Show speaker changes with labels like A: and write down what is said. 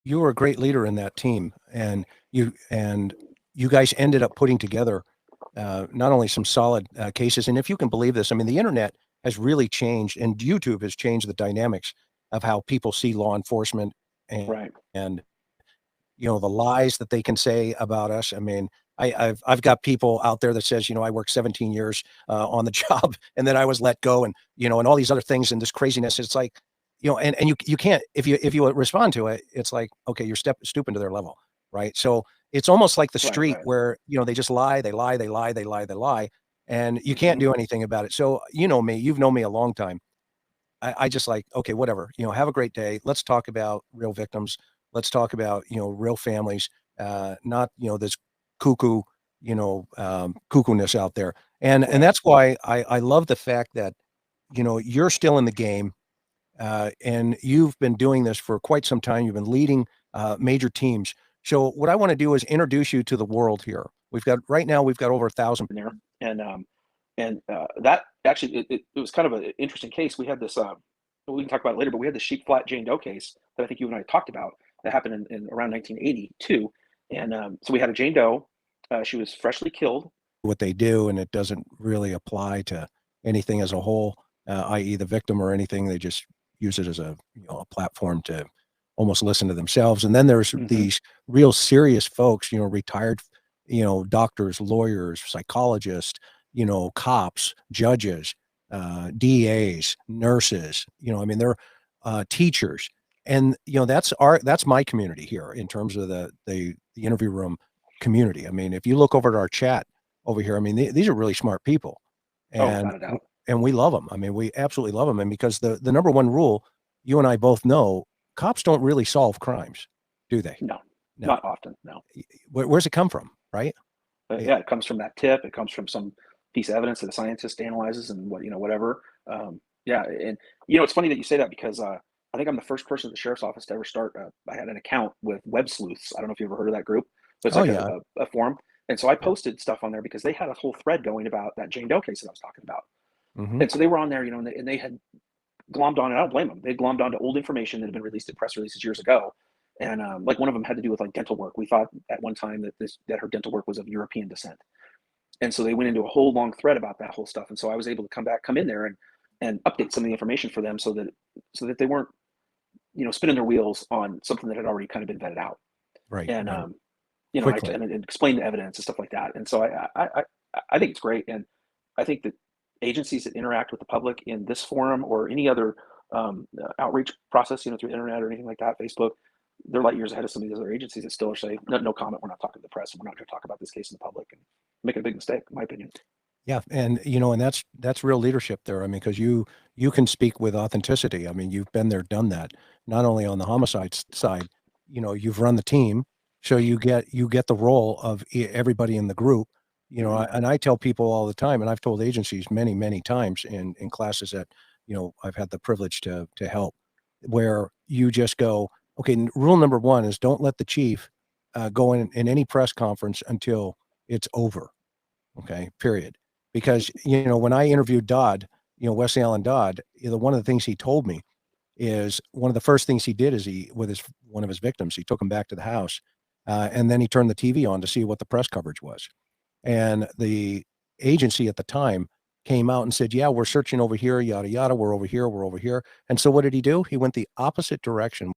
A: you were a great leader in that team, and you guys ended up putting together not only some solid cases, and if you can believe this, I mean, the internet has really changed, and YouTube has changed the dynamics of how people see law enforcement
B: Right.
A: and the lies that they can say about us. I mean, I've got people out there that says, I worked 17 years on the job, and then I was let go, and and all these other things and this craziness. It's like, and you can't, if you respond to it, it's like, okay, you're stooping to their level, right? So it's almost like the
B: Right.
A: street
B: Right.
A: where they just lie, they lie, they lie, they lie, they lie, and you can't
B: Hmm.
A: do anything about it. So me, you've known me a long time. I just like, okay, whatever, have a great day. Let's talk about real victims. Let's talk about, real families, not, this cuckoo, cuckoo-ness out there. And
B: Right.
A: that's why I love the fact that, you're still in the game, and you've been doing this for quite some time. You've been leading major teams. So what I want to do is introduce you to the world here. Right now, we've got over 1,000.
B: There. And that actually it was kind of an interesting case. We had this. We can talk about it later, but we had the sheep flat Jane Doe case that I think you and I talked about that happened in around 1982. And so we had a Jane Doe. She was freshly killed.
A: What they do, and it doesn't really apply to anything as a whole, i.e., the victim or anything. They just use it as a platform to almost listen to themselves. And then there's
B: Hmm.
A: these real serious folks, retired, doctors, lawyers, psychologists, cops, judges, DAs, nurses. I mean, they're teachers, and that's my community here in terms of the interview room community. I mean, if you look over at our chat over here, I mean, these are really smart people,
B: Oh,
A: and
B: without a doubt.
A: and we love them. I mean, we absolutely love them, and because the number one rule, you and I both know, cops don't really solve crimes, do they?
B: No,
A: No.
B: not often. No.
A: Where's it come from, right?
B: But
A: Eh,
B: yeah, it comes from that tip. It comes from some piece of evidence that a scientist analyzes and whatever. Yeah, and it's funny that you say that because I think I'm the first person at the sheriff's office to ever start. I had an account with Web Sleuths. I don't know if you ever heard of that group, but it's
A: Oh
B: like
A: yeah,
B: a forum. And so I
A: yeah.
B: posted stuff on there because they had a whole thread going about that Jane Doe case that I was talking about.
A: Hmm.
B: And so they were on there, and they had glommed on, and I don't blame them. They glommed onto old information that had been released in press releases years ago. And like one of them had to do with like dental work. We thought at one time that her dental work was of European descent, and so they went into a whole long thread about that whole stuff. And so I was able to come in there and update some of the information for them so that they weren't spinning their wheels on something that had already kind of been vetted out.
A: Right,
B: And
A: right.
B: I
A: Quickly.
B: and explain the evidence and stuff like that. And so I think it's great. And I think that agencies that interact with the public in this forum or any other outreach process, through the internet or anything like that, Facebook, they're light years ahead of some of these other agencies that still are saying, no, no comment, we're not talking to the press, and we're not going to talk about this case in the public, and make a big mistake, in my opinion.
A: Yeah, and and that's real leadership there. I mean, because you can speak with authenticity. I mean, you've been there, done that. Not only on the homicide side, you've run the team, so you get the role of everybody in the group.
B: Hmm.
A: And I tell people all the time, and I've told agencies many, many times in classes that I've had the privilege to help, where you just go, okay. Rule number one is don't let the chief go in any press conference until it's over. Okay, period. Because, when I interviewed Dodd, Wesley Allen Dodd, one of the things he told me is one of the first things he did is with one of his victims, he took him back to the house, and then he turned the TV on to see what the press coverage was. And the agency at the time came out and said, yeah, we're searching over here, yada, yada. We're over here. We're over here. And so what did he do? He went the opposite direction